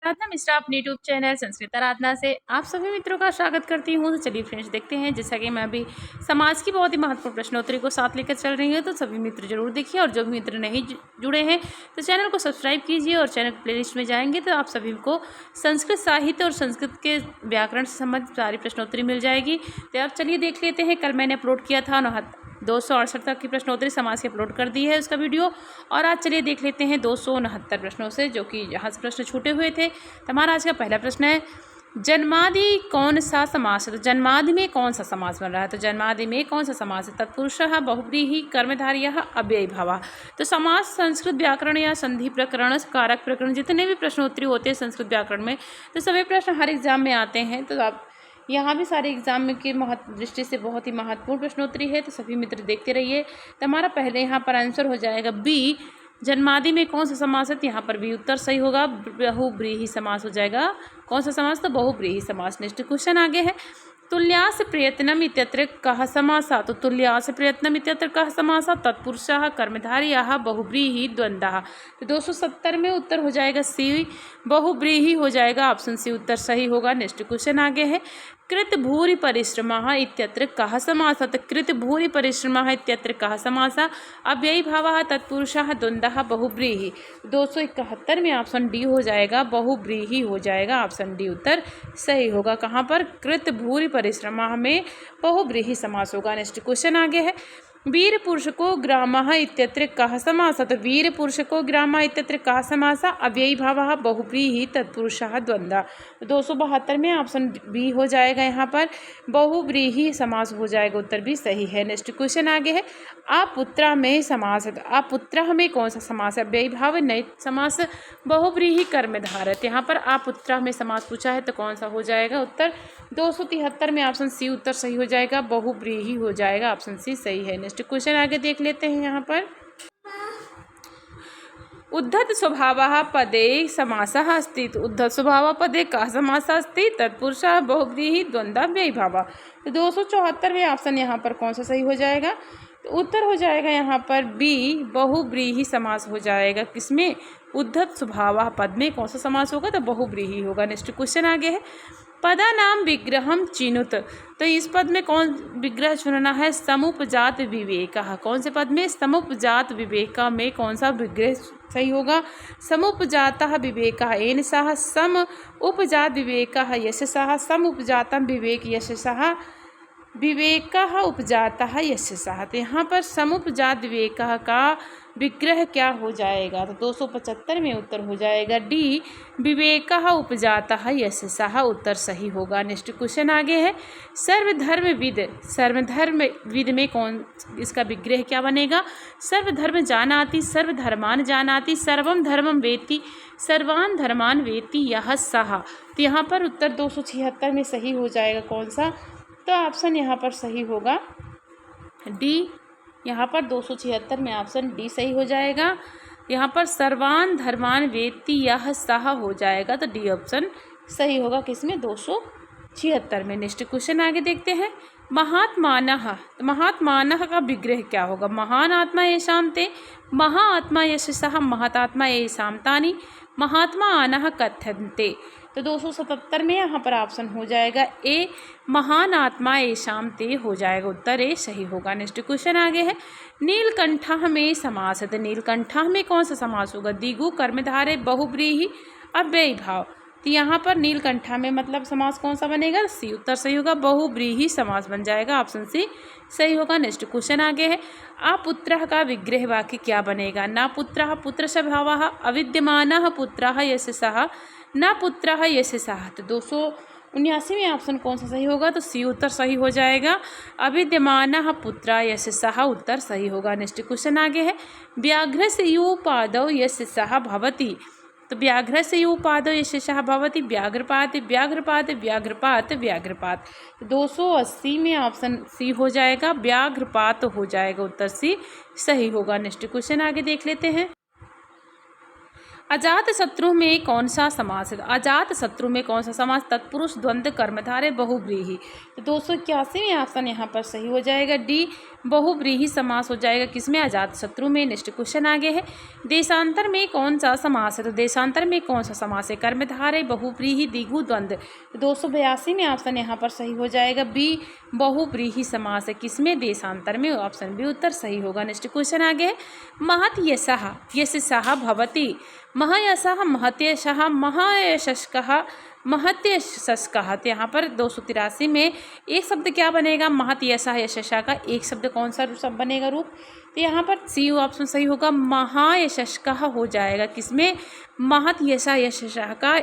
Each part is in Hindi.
आराधना मिश्रा अपने यूट्यूब चैनल संस्कृत आराधना से आप सभी मित्रों का स्वागत करती हूँ। तो चलिए फ्रेंड्स देखते हैं, जैसा कि मैं अभी समाज की बहुत ही महत्वपूर्ण प्रश्नोत्तरी को साथ लेकर चल रही हूँ, तो सभी मित्र जरूर देखिए। और जो भी मित्र नहीं जुड़े हैं तो चैनल को सब्सक्राइब कीजिए और चैनल प्लेलिस्ट में जाएंगे तो आप सभी को संस्कृत साहित्य और संस्कृत के व्याकरण से संबंधित सारी प्रश्नोत्तरी मिल जाएगी। तो आप चलिए देख लेते हैं। कल मैंने अपलोड किया था 268 तक की प्रश्नोत्तरी समाज की अपलोड कर दी है उसका वीडियो। और आज चलिए देख लेते हैं 269 प्रश्नों से, जो कि यहाँ से प्रश्न छूटे हुए थे। तो हमारा आज का पहला प्रश्न है, जन्मादि कौन सा समास है? तो जन्मादि में कौन सा समास बन रहा है? तो जन्मादि में कौन सा समास है? तत्पुरुषः, बहुव्रीहि, कर्मधारयः, अव्ययीभावः। तो समास संस्कृत व्याकरण या संधि प्रकरण, कारक प्रकरण, जितने भी प्रश्नोत्तरी होते हैं संस्कृत व्याकरण में, तो सभी प्रश्न हर एग्जाम में आते हैं। तो आप यहाँ भी सारे एग्जाम की दृष्टि से बहुत ही महत्वपूर्ण प्रश्नोत्तरी है, तो सभी मित्र देखते रहिए। तो हमारा पहले यहाँ पर आंसर हो जाएगा बी, जन्मादि में कौन सा समास है? तो यहाँ पर भी उत्तर सही होगा, बहुव्रीहि समास हो जाएगा। कौन सा समास? तो बहुव्रीहि समास। नेक्स्ट क्वेश्चन आगे है, तुल्यास प्रयत्नम इत्यत्र कः समासः? तो तुल्यास प्रयत्नम इत्यत्र कः समासः? तत्पुरुषः, कर्मधारयः, बहुव्रीहि, द्वंद्वः। तो 270 में उत्तर हो जाएगा सी, बहुव्रीहि हो जाएगा। ऑप्शन सी उत्तर सही होगा। नेक्स्ट क्वेश्चन आगे है, कृत भूरि परिश्रमः इत्यत्र कः समासः? तो कृत भूरि परिश्रमः इत्यत्र कः समासः? अव्ययीभावः, तत्पुरुषः, द्वंद्वः, बहुव्रीहि। 271 में ऑप्शन डी हो जाएगा, बहुव्रीहि हो जाएगा। ऑप्शन डी उत्तर सही होगा। कहाँ पर? कृत भूरि परिश्रमः में बहुव्रीहि समास होगा। नेक्स्ट क्वेश्चन आगे है, वीर पुरुष को ग्रामः इत्यत्र कः समासः? तो वीर पुरुष को ग्रामः इत्यत्र कः समासः? अव्ययीभावः, बहुव्रीहि, तत्पुरुषः, द्वंद्वः। 272 में ऑप्शन बी हो जाएगा। यहाँ पर बहुव्रीहि समास हो जाएगा। उत्तर भी सही है। नेक्स्ट क्वेश्चन आगे है, अपुत्रः में समास है। तो अपुत्रः में कौन सा समास है? अव्ययीभाव, नई समास, बहुव्रीहि, कर्मधारय। यहाँ पर अपुत्रः में समास पूछा है, तो कौन सा हो जाएगा उत्तर? 273 में ऑप्शन सी उत्तर सही हो जाएगा, बहुव्रीहि हो जाएगा। ऑप्शन सी सही है। नेक्स्ट क्वेश्चन आगे देख लेते हैं। यहाँ पर उद्धत स्वभावः पदे समासः अस्ति। तो उद्धत स्वभाव पदे कः समासः अस्ति? तत्पुरुषः, बहुव्रीहि, द्वंद्वः, व्ययीभावः। तो 274 में ऑप्शन यहाँ पर कौन सा सही हो जाएगा? तो उत्तर हो जाएगा यहाँ पर बी, बहुव्रीहि समास हो जाएगा। किसमें? उद्धत स्वभावः पद में कौन सा समास होगा? तो बहुव्रीहि होगा। नेक्स्ट क्वेश्चन आगे है, पदा नाम विग्रहम चिनुत। तो इस पद में कौन विग्रह चुनना है? समुपजात विवेकः। कौन से पद में? समुपजात विवेक में कौन सा विग्रह सही होगा? समुपजातः विवेकः येन सह, सम उपजात विवेकः यशसः, सम उपजातम विवेक यशसः, विवेकः उपजातः यशसः। तो यहाँ पर समुपजात विवेकः का विग्रह क्या हो जाएगा? तो 275 में उत्तर हो जाएगा डी, विवेकः उपजातः यशसः। उत्तर सही होगा। नेक्स्ट क्वेश्चन आगे है, सर्वधर्मविद। सर्वधर्मविद में कौन इसका विग्रह क्या बनेगा? सर्वधर्म जानाति, सर्वधर्मान जानाति, सर्वम धर्मम वेत्ति, सर्वान धर्मान वेत्ति यः सः। तो यहाँ पर उत्तर 276 में सही हो जाएगा। कौन सा? तो ऑप्शन यहाँ पर सही होगा डी। यहाँ पर 276 में ऑप्शन डी सही हो जाएगा। यहाँ पर सर्वान धर्मान वेत्ति यः सः हो जाएगा। तो डी ऑप्शन सही होगा। किसमें? 276 में। नेक्स्ट क्वेश्चन आगे देखते हैं, महात्मानः। तो महात्मानः का विग्रह क्या होगा? महान आत्मा येषां ते, महाआत्मा यशसः, महतात्मा येषां तानि, महात्मा आनः कथ्यन्ते। तो 277 में यहाँ पर ऑप्शन हो जाएगा ए, महान आत्मा येषां ते हो जाएगा। उत्तर ए सही होगा। नेक्स्ट क्वेश्चन आगे है, नीलकंठः में समास है। तो नीलकंठः में कौन सा समास होगा? दिगु, कर्मधारय, बहुव्रीहि, अव्ययीभाव। तो यहाँ पर नीलकंठा में मतलब समास कौन सा बनेगा? सी उत्तर सही होगा, बहुव्रीहि समास बन जाएगा। ऑप्शन सी सही होगा। नेक्स्ट क्वेश्चन आगे है, अपुत्रः का विग्रह वाक्य क्या बनेगा? न पुत्रः पुत्रस्य भावः, अविद्यमानः पुत्रः यशसः, न पुत्रः यशसः। तो 279 में ऑप्शन कौन सा सही होगा? तो सी उत्तर सही हो जाएगा, अविद्यमानः पुत्रः यशसः। उत्तर सही होगा। नेक्स्ट क्वेश्चन आगे है, व्याघ्रस्य युपादौ यशसः भवति। तो व्याघ्रस्य युपादौ यशसः भवति, व्याघ्रपात, व्याघ्रपात, व्याघ्रपात, व्याघ्रपात। 280 में ऑप्शन सी हो जाएगा, व्याघ्रपात हो जाएगा। उत्तर सी सही होगा। नेक्स्ट क्वेश्चन आगे देख लेते हैं, अजात शत्रु में कौन सा समास है? अजात शत्रु में कौन सा समास? तत्पुरुष द्वंद्व कर्मधारय बहुव्रीहि। तो 281 ऑप्शन यहाँ पर सही हो जाएगा डी, बहुव्रीहि समास हो जाएगा किसमें? अजात शत्रु में। नेक्स्ट क्वेश्चन आगे है, देशांतर में कौन सा समास है? तो देशांतर में कौन सा समास है? कर्मधारय बहुव्रीहि द्विगु द्वंद्व। तो 282 में ऑप्शन यहाँ पर सही हो जाएगा बी, बहुव्रीहि समास है किसमें? देशांतर में। ऑप्शन बी उत्तर सही होगा। नेक्स्ट क्वेश्चन आगे है, महत यशः यशसः भवति। महयशः महत्यशः महयशस्कः महत्यशस्कः। तो यहाँ पर 283 में एक शब्द क्या बनेगा? महत यशः यशसः का एक शब्द कौन सा शब्द बनेगा रूप? तो यहाँ पर सी ऑप्शन सही होगा, महायशस्कः हो जाएगा किसमें? महत यशः यशसः का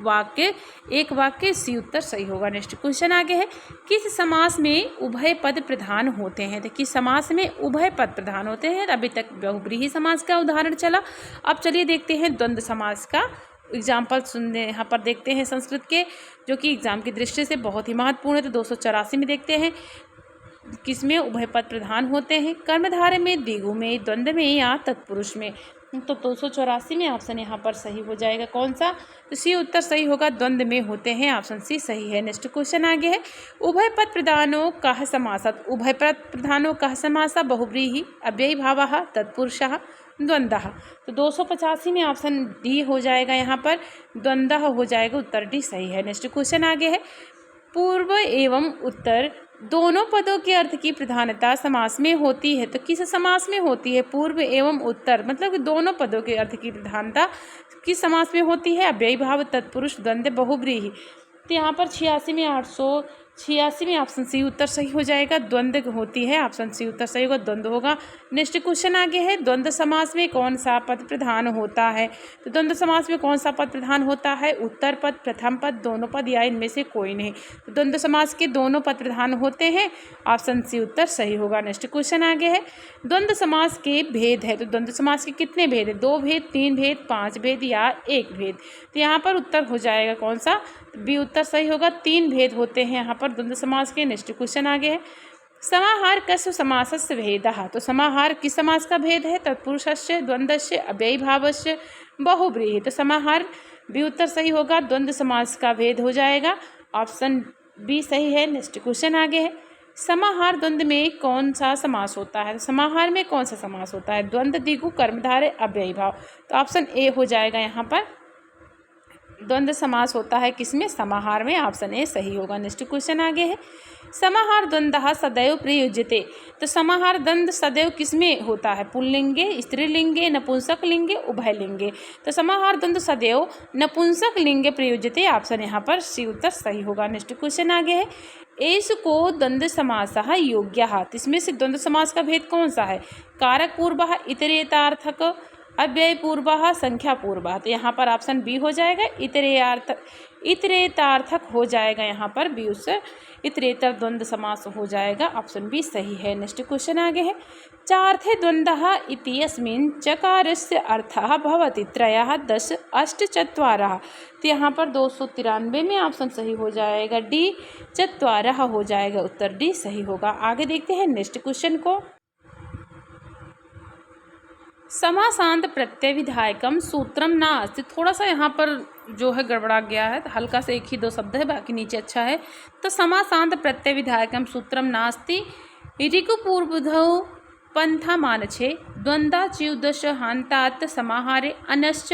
वाक्य, एक वाक्य, सी उत्तर सही होगा। नेक्स्ट क्वेश्चन आगे है, किस समास में उभय पद प्रधान होते हैं? तो किस समास में उभय पद प्रधान होते हैं? अभी तक बहुव्रीहि समास का उदाहरण चला, अब चलिए देखते हैं द्वंद्व समास का एग्जाम्पल सुनने यहाँ पर देखते हैं संस्कृत के, जो कि एग्जाम की दृष्टि से बहुत ही महत्वपूर्ण है। तो 284 में देखते हैं किसमें उभय पद प्रधान होते हैं? कर्मधारय में, द्विगु में, द्वंद्व में या तत्पुरुष में। तो 284 में ऑप्शन यहाँ पर सही हो जाएगा कौन सा? तो सी उत्तर सही होगा, द्वंद्व में होते हैं। ऑप्शन सी सही है। नेक्स्ट क्वेश्चन आगे है, उभय पद प्रधानो कः समासः। उभय पद प्रधानो कः समासः? बहुव्रीहि अव्ययीभावः तत्पुरुषः द्वंद्वः। तो 285 में ऑप्शन डी हो जाएगा, यहाँ पर द्वंद्व हो जाएगा, उत्तर डी सही है। नेक्स्ट क्वेश्चन आगे है, पूर्व एवं उत्तर दोनों पदों के अर्थ की प्रधानता समास में होती है। तो किस समास में होती है? पूर्व एवं उत्तर, मतलब कि दोनों पदों के अर्थ की प्रधानता किस समास में होती है? अव्ययीभाव तत्पुरुष द्वंद्व बहुव्रीहि। तो यहाँ पर 886 में ऑप्शन सी उत्तर सही हो जाएगा, द्वंद्व होती है। ऑप्शन सी उत्तर सही होगा, द्वंद्व होगा। नेक्स्ट क्वेश्चन आगे है, द्वंद्व समास में कौन सा पद प्रधान होता है? तो द्वंद्व समास में कौन सा पद प्रधान होता है? उत्तर पद, प्रथम पद, दोनों पद या इनमें से कोई नहीं। तो द्वंद्व समास के दोनों पद प्रधान होते हैं। ऑप्शन सी उत्तर सही होगा। नेक्स्ट क्वेश्चन आगे है, द्वंद्व समास के भेद है। तो द्वंद्व समास के कितने भेद है? 2 भेद, 3 भेद, 5 भेद या 1 भेद। तो यहाँ पर उत्तर हो जाएगा कौन सा? बी उत्तर सही होगा, 3 भेद होते हैं यहाँ पर द्वंद्व समास के। नेक्स्ट क्वेश्चन आगे है, समाहार कस्य समासस्य भेदः। तो समाहार किस समास का भेद है? तत्पुरुषस्य, द्वंद्वस्य, अव्ययीभावस्य, बहुव्रीहि। तो समाहार बी उत्तर सही होगा, द्वंद्व समास का भेद हो जाएगा। ऑप्शन बी सही है। नेक्स्ट क्वेश्चन आगे है, समाहार द्वंद्व में कौन सा समास होता है? तो समाहार में कौन सा समास होता है? द्वंद्व, द्विगु, कर्मधारय, अव्ययीभाव। तो ऑप्शन ए हो जाएगा, यहाँ पर द्वंद्व समास होता है किसमें? समाहार में। ऑप्शन ए सही होगा। नेक्स्ट क्वेश्चन आगे है, समाहार द्वंद्वः सदैव प्रयुज्यते। तो समाहार द्वंद्व सदैव किसमें होता है? पुल्लिंगे, स्त्रीलिंगे, नपुंसक लिंगे, उभय लिंगे। तो समाहार द्वंद्व सदैव नपुंसक लिंगे प्रयुज्यते। ऑप्शन यहाँ पर सी उत्तर सही होगा। नेक्स्ट क्वेश्चन आगे है, एष को द्वंद्व समासः योग्यः। इसमें से द्वंद्व समास का भेद कौन सा है? कारक पूर्वः, इतरेतार्थक, अव्यय पूर्वः, संख्या पूर्वः। तो यहाँ पर ऑप्शन बी हो जाएगा, इतरेतार्थक हो जाएगा यहाँ पर बी, उससे इतरेतर द्वंद्व समास हो जाएगा। ऑप्शन बी सही है। नेक्स्ट क्वेश्चन आगे है, चार्थे द्वंद्वः इत्यस्मिन् चकारस्य अर्थः भवति 3, 10, 8, 4। तो यहाँ पर 293 में ऑप्शन सही हो जाएगा डी, 4 हो जाएगा, उत्तर डी सही होगा। आगे देखते हैं नेक्स्ट क्वेश्चन को, समासांत प्रत्यय विधायकम सूत्रम नास्ति। थोड़ा सा यहाँ पर जो है गड़बड़ा गया है, तो हल्का से 1 ही 2 शब्द है, बाकी नीचे अच्छा है। तो समासांत प्रत्यय विधायकम सूत्रम नास्ति ऋकुपूर्वधौ पंथा मानछे द्वंद्वाच्युदश हांतात समाहारे अनश्च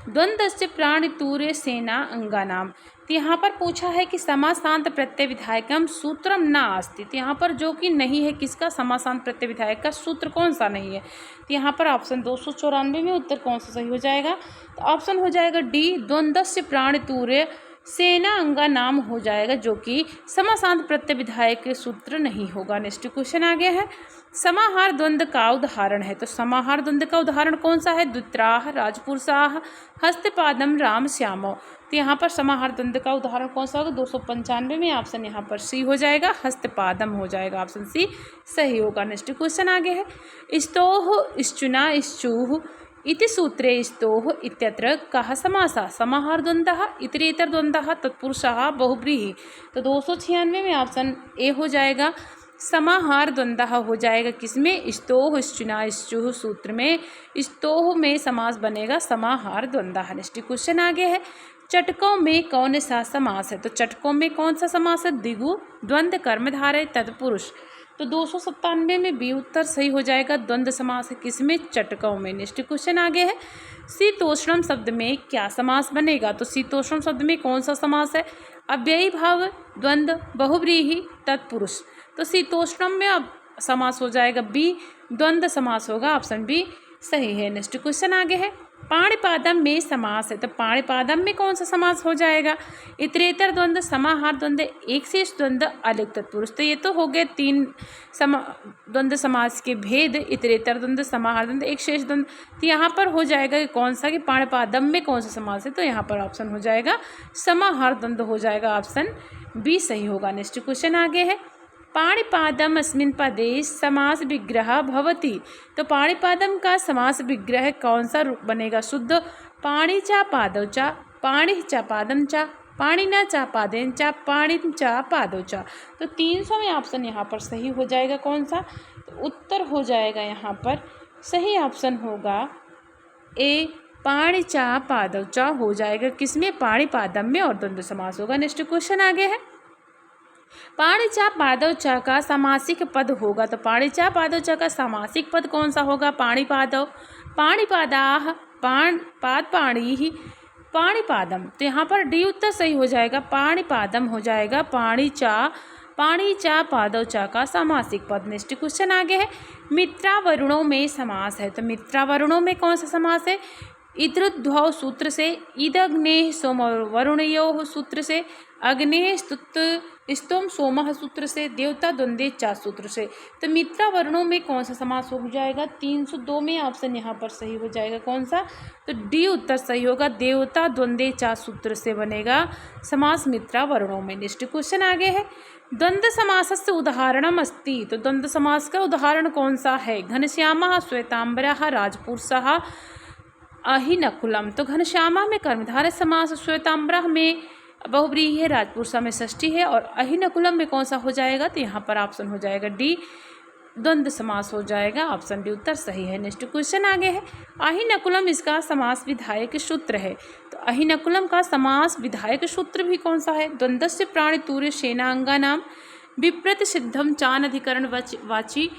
द्वंद्वस्य प्राणितूर्य सेना अंगानाम। तो यहाँ पर पूछा है कि समासांत प्रत्यय विधायकम सूत्रम न अस्ति। तो यहाँ पर जो कि नहीं है किसका? समासांत प्रत्यय विधायक का सूत्र कौन सा नहीं है? तो यहाँ पर ऑप्शन 294 में उत्तर कौन सा सही हो जाएगा? तो ऑप्शन हो जाएगा डी, द्वंद्वस्य प्राणितूर्य सेना अंगा नाम हो जाएगा, जो कि समासांत प्रत्यय विधायक के सूत्र नहीं होगा। नेक्स्ट क्वेश्चन आ गया है, समाहार द्वंद्व का उदाहरण है। तो समाहार द्वंद्व का उदाहरण कौन सा है? द्वित्राह, राजपुरुषाह, हस्तपादम, राम श्यामो। तो यहाँ पर समाहार द्वंद्व का उदाहरण कौन सा होगा? 295 में ऑप्शन यहाँ पर सी हो जाएगा, हस्तपादम हो जाएगा। ऑप्शन सी सही होगा। नेक्स्ट क्वेश्चन आगे है, स्तोह, श्चुना, श्चूह इति सूत्रे स्तोह इत्यत्र कः समासः? समाहार द्वंद्वः, इतरेतर द्वंद्वः, तत्पुरुषः, बहुव्रीहि। तो 296 में ऑप्शन ए हो जाएगा, समाहार द्वंद्व हो जाएगा किसमें, स्तोह श्चुना श्चुः सूत्र में स्तोह में समास बनेगा समाहार द्वंद्व। नेक्स्ट क्वेश्चन आगे है, चटकों में कौन सा समास है, तो चटकों में कौन सा समास है, द्विगु द्वंद्व कर्मधारय तत्पुरुष। तो 297 में बी उत्तर सही हो जाएगा, द्वंद्व समास है किसमें, चटकों में। नेक्स्ट क्वेश्चन आगे है, शीतोष्णम शब्द में क्या समास बनेगा, तो शीतोष्णम शब्द में कौन सा समास है, अव्ययी भाव द्वंद्व बहुव्रीहि तत्पुरुष। तो शीतोष्णम में अब समास हो जाएगा बी, द्वंद्व समास होगा, ऑप्शन बी सही है। नेक्स्ट क्वेश्चन आगे है, पाणिपादम में समास है, तो पाणिपादम में कौन सा समास हो जाएगा, इतरेतर द्वंद्व समाहार द्वंद्व एक शेष द्वंद्व अलग तत्पुरुष। तो ये तो हो गए 3 द्वंद्व समास के भेद, इतरेतर द्वंद्व समाहार द्वंद्व एक शेष द्वंद्व। तो यहाँ पर हो जाएगा कि कौन सा, कि पाणिपादम में कौन सा समास है, तो यहाँ पर ऑप्शन हो जाएगा समाहार द्वंद्व हो जाएगा, ऑप्शन बी सही होगा। नेक्स्ट क्वेश्चन आगे है, पाणिपादम अस्मिन् पदे समास विग्रह भवति। तो पाणिपादम का समास विग्रह कौन सा रूप बनेगा, शुद्ध पाणि चा पादौ चा, पाणि चा पादम चा, पाणिना चा पादेन चा, पाणिन चा पादौ चा। तो 300 में ऑप्शन यहाँ पर सही हो जाएगा कौन सा, तो उत्तर हो जाएगा यहाँ पर सही ऑप्शन होगा ए, पाणि चा पादौ चा हो जाएगा किसमें, पाणिपादम में, और द्वंद्व समास होगा। नेक्स्ट क्वेश्चन आगे है, पाणि चा पादौ चा का समासिक पद होगा, तो पाणि चा पादौ चा का समासिक पद कौन सा होगा, पाणिपादौ, पाणिपादाः, पाद पाणि ही, पाणिपादम। तो यहाँ पर डी उत्तर सही हो जाएगा, पाणिपादम हो जाएगा, पाणि चा पादौ चा का समासिक पद। नेक्स्ट क्वेश्चन आगे है, मित्रावरुणों में समास है, तो मित्रावरुणों में कौन सा समास है, इतरुद्भव सूत्र से, इदग्नेः सोम वरुणयोः सूत्र से, अग्नेः स्तोम सोमः सूत्र से, देवता द्वंद्वे चा सूत्र से। तो मित्रा वर्णों में कौन सा समास हो जाएगा, 302 में ऑप्शन यहाँ पर सही हो जाएगा कौन सा, तो डी उत्तर सही होगा, देवता द्वंद्वे चा सूत्र से बनेगा समास मित्रा वर्णों में। नेक्स्ट क्वेश्चन आगे है, द्वंद्व समासस्य उदाहरणम अस्ति। तो द्वंद्व समास का उदाहरण कौन सा है, घनश्यामः श्वेतांबरः राजपुरुषः अहिनकुलम। तो घनश्यामा में कर्मधारय समास, श्वेतांबरः में बहुव्रीहि है, राजपुरुषा में षष्ठी है, और अहिनकुलम में कौन सा हो जाएगा, तो यहाँ पर ऑप्शन हो जाएगा डी, द्वंद्व समास हो जाएगा, ऑप्शन डी उत्तर सही है। नेक्स्ट क्वेश्चन आगे है, अहिनकुलम इसका समास विधायक सूत्र है। तो अहिनकुलम का समास विधायक सूत्र भी कौन सा है, द्वंद्वस्य प्राणि तूर्य सेनांगानाम विप्रत सिद्धम चान अधिकरण वाची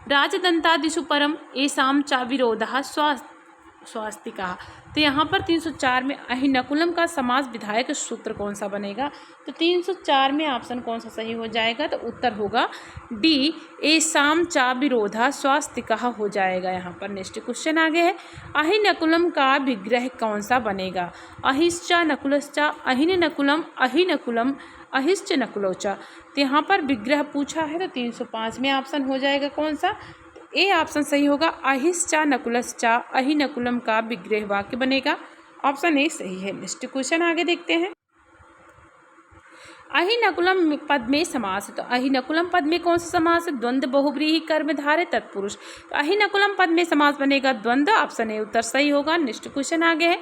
राजदंतादिषु परम एसाम चा विरोधः स्वास्तिका। तो यहाँ पर 304 में अहिनकुलम का समास विधायक सूत्र कौन सा बनेगा, तो 304 में ऑप्शन कौन सा सही हो जाएगा, तो उत्तर होगा डी, एसाम चा विरोधा स्वास्तिका हो जाएगा यहाँ पर। नेक्स्ट क्वेश्चन आगे है, अहिनकुलम का विग्रह कौन सा बनेगा, अहिश्चा नकुलश्चा, अहिन नकुलम, अहिनकुलम, अहिश्च नकुलोचा। तो यहाँ पर विग्रह पूछा है, तो 305 में ऑप्शन हो जाएगा कौन सा, ए ऑप्शन सही होगा, अहिश्चा नकुलश्चा अहिनकुलम का विग्रह वाक्य बनेगा, ऑप्शन ए सही है। नेक्स्ट क्वेश्चन आगे देखते हैं, अहिनकुलम पद में समास है। तो अहिनकुलम पद में कौन सा समास है, द्वंद्व बहुव्रीहि कर्मधारय तत्पुरुष। तो अहिनकुलम पद में समास बनेगा द्वंद्व, ऑप्शन ए उत्तर सही होगा। नेक्स्ट क्वेश्चन आगे है,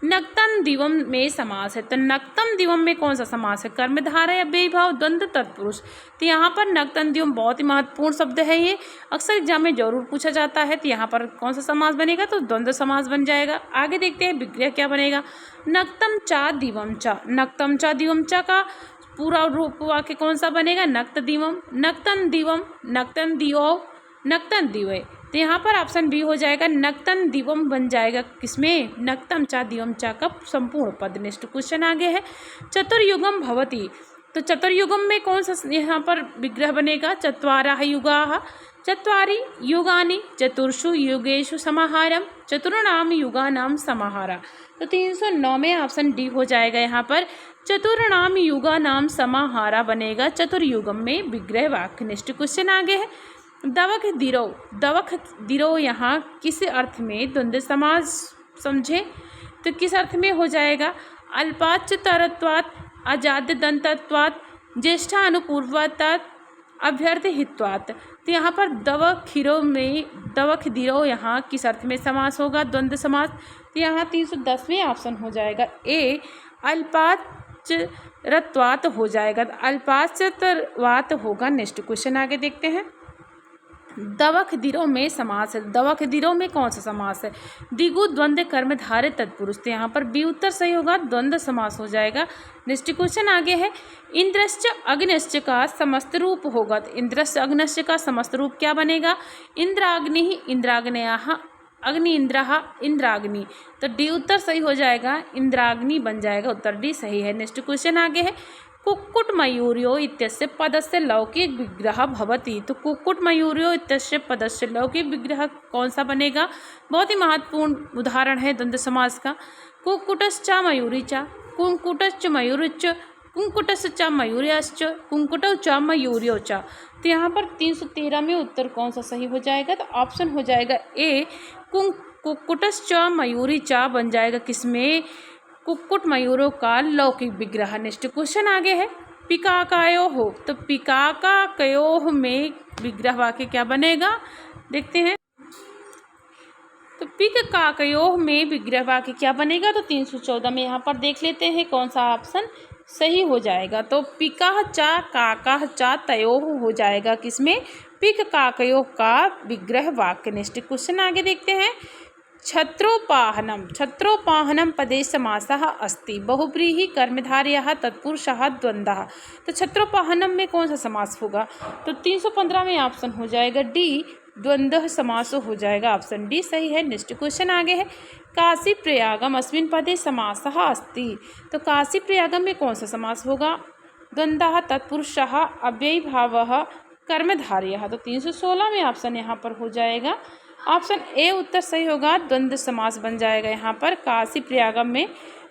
नक्तम दिवम में समास है। तो नक्तम दिवम में कौन सा समास है, कर्मधारय अव्ययी भाव द्वंद्व तत्पुरुष। तो यहाँ पर नक्तम दिवम बहुत ही महत्वपूर्ण शब्द है, ये अक्सर एग्जाम में जरूर पूछा जाता है। तो यहाँ पर कौन सा समास बनेगा, तो द्वंद्व समास बन जाएगा। आगे देखते हैं विग्रह क्या बनेगा, नक्तम चा दिवम चा। नक्तम चा दिवम चा का पूरा रूप वाक्य कौन सा बनेगा, नक्त दिवम, नक्तन दिवम, नक्तन दिवो, नक्तन दिवे। तो यहाँ पर ऑप्शन बी हो जाएगा, नक्तन दिवम बन जाएगा किसमें, नक्तम चा दिवम चा का संपूर्ण पद। नेक्स्ट क्वेश्चन आगे है, चतुर्युगम भवति। तो चतुर्युगम में कौन सा यहाँ पर विग्रह बनेगा, चत्वारः युगाः, चत्वारि युगानि, चतुर्षु युगेषु समाहारम, चतुर्णाम युगानाम समाहारा। तो 309 में ऑप्शन डी हो जाएगा यहाँ पर, चतुर्णाम युगानाम समाहारा बनेगा चतुर्युगम में विग्रह वाक्य। नेक्स्ट क्वेश्चन आगे है, दवख दिरो। दवख दिरो यहाँ किस अर्थ में द्वंद्व समास समझे, तो किस अर्थ में हो जाएगा, अल्पाच्चतरत्वात्, अजाद्य दंतत्वात्, ज्येष्ठानुपूर्वतात्, अभ्यर्थ हित्वात्। तो यहाँ पर दवखिरो में दवख दिरो यहाँ किस अर्थ में समास होगा, द्वंद्व समास। तो यहाँ 310वें ऑप्शन हो जाएगा ए, अल्पात अल्पाश्चरत्वात् हो जाएगा, तो अल्पाश्चरत्वात् होगा। नेक्स्ट क्वेश्चन आगे देखते हैं। दवख दिरों में समास है, दवख दिरों में कौन सा समास है? दिगु द्वंद्व कर्मधारय तत्पुरुष, तो यहाँ पर बी उत्तर सही होगा, द्वंद्व समास हो जाएगा। नेक्स्ट क्वेश्चन आगे है। इंद्रश्च अग्निश्च का समस्त रूप होगा, तो इंद्रश्च अग्निश्च का समस्त रूप क्या बनेगा? इंद्राग्नि इंद्राग्नयाः अग्नि इंद्रः इंद्राग्नि, तो डी उत्तर सही हो जाएगा, इंद्राग्नि बन जाएगा, उत्तर डी सही है। नेक्स्ट क्वेश्चन आगे है। कुक्कुट मयूर्यो इत्यस्य पदस्य लौकिक विग्रह भवति, तो कुक्कुट मयूर्यो इत्यस्य पदस्य लौकिक विग्रह कौन सा बनेगा? बहुत ही महत्वपूर्ण उदाहरण है द्वंद्व समास का। कुक्कुटश्च मयूरी च, कुक्कुटश्च मयूरिच, कुक्कुटश्च मयूर्यश्च, कुक्कुटौ च मयूर्यो च, तो यहाँ पर 313 में उत्तर कौन सा सही हो जाएगा? तो ऑप्शन हो जाएगा ए, कुक्कुटश्च मयूरी च बन जाएगा, किसमें? कुक्कुट मयूरों का लौकिक विग्रह। नेक्स्ट क्वेश्चन आगे है। पिकाकायोः हो, तो पिकाकायोः में विग्रह वाक्य क्या बनेगा? देखते हैं। तो पिकाकायोः में विग्रह वाक्य क्या बनेगा? तो 314 में यहाँ पर देख लेते हैं कौन सा ऑप्शन सही हो जाएगा। तो पिका चा काका चा तयोः हो जाएगा, किसमें? पिकाकायोः का विग्रह वाक्य। नेक्स्ट क्वेश्चन आगे देखते हैं। छत्रोपाहनम, छत्रोपाहनम पदे समासः अस्ति, बहुव्रीहि कर्मधारयः तत्पुरुषः द्वन्द्वः, तो छत्रोपाहनम में कौन सा समास होगा? तो 315 में ऑप्शन हो जाएगा डी, द्वंद्व समास हो जाएगा, ऑप्शन डी सही है। नेक्स्ट क्वेश्चन आगे है। काशी प्रयागम अस्मिन् पदे समासः अस्ति, तो काशी प्रयागम में कौन सा समास होगा? द्वन्द्वः तत्पुरुषः अव्ययीभावः कर्मधारयः, तो 316 में ऑप्शन यहाँ पर हो जाएगा, ऑप्शन ए उत्तर सही होगा, द्वंद्व समास बन जाएगा। यहाँ पर काशी प्रयागम में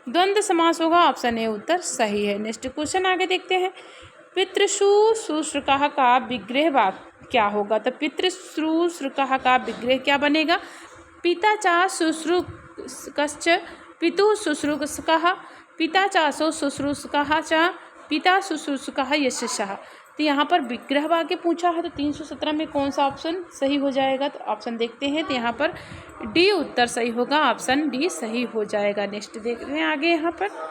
द्वंद्व समास होगा, ऑप्शन ए उत्तर सही है। नेक्स्ट क्वेश्चन आगे देखते हैं। पितृशुश्रूषकः का विग्रह वाक्य क्या होगा? तो पितृशुश्रूषकः का विग्रह क्या बनेगा? पिता चा शुश्रूषकश्च पितुः शुश्रूषकः, पिता चासो शुश्रूषकः च पिता शुश्रूषकः यशः, तो यहाँ पर विग्रह वाक्य पूछा है, तो 317 में कौन सा ऑप्शन सही हो जाएगा? तो ऑप्शन देखते हैं, तो यहाँ पर डी उत्तर सही होगा, ऑप्शन डी सही हो जाएगा। नेक्स्ट देखते हैं आगे यहाँ पर।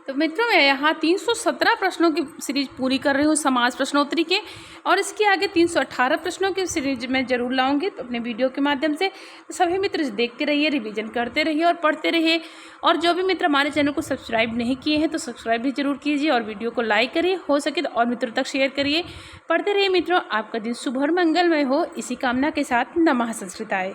तो मित्रों मैं यहाँ 317 प्रश्नों की सीरीज पूरी कर रही हूँ समाज प्रश्नोत्तरी के, और इसके आगे 318 प्रश्नों की सीरीज में जरूर लाऊंगी, तो अपने वीडियो के माध्यम से सभी मित्र देखते रहिए, रिवीजन करते रहिए और पढ़ते रहिए। और जो भी मित्र हमारे चैनल को सब्सक्राइब नहीं किए हैं तो सब्सक्राइब भी जरूर कीजिए, और वीडियो को लाइक करिए, हो सके तो और मित्रों तक शेयर करिए। पढ़ते रहिए मित्रों, आपका दिन शुभ और मंगलमय हो, इसी कामना के साथ नमः संस्कृताय।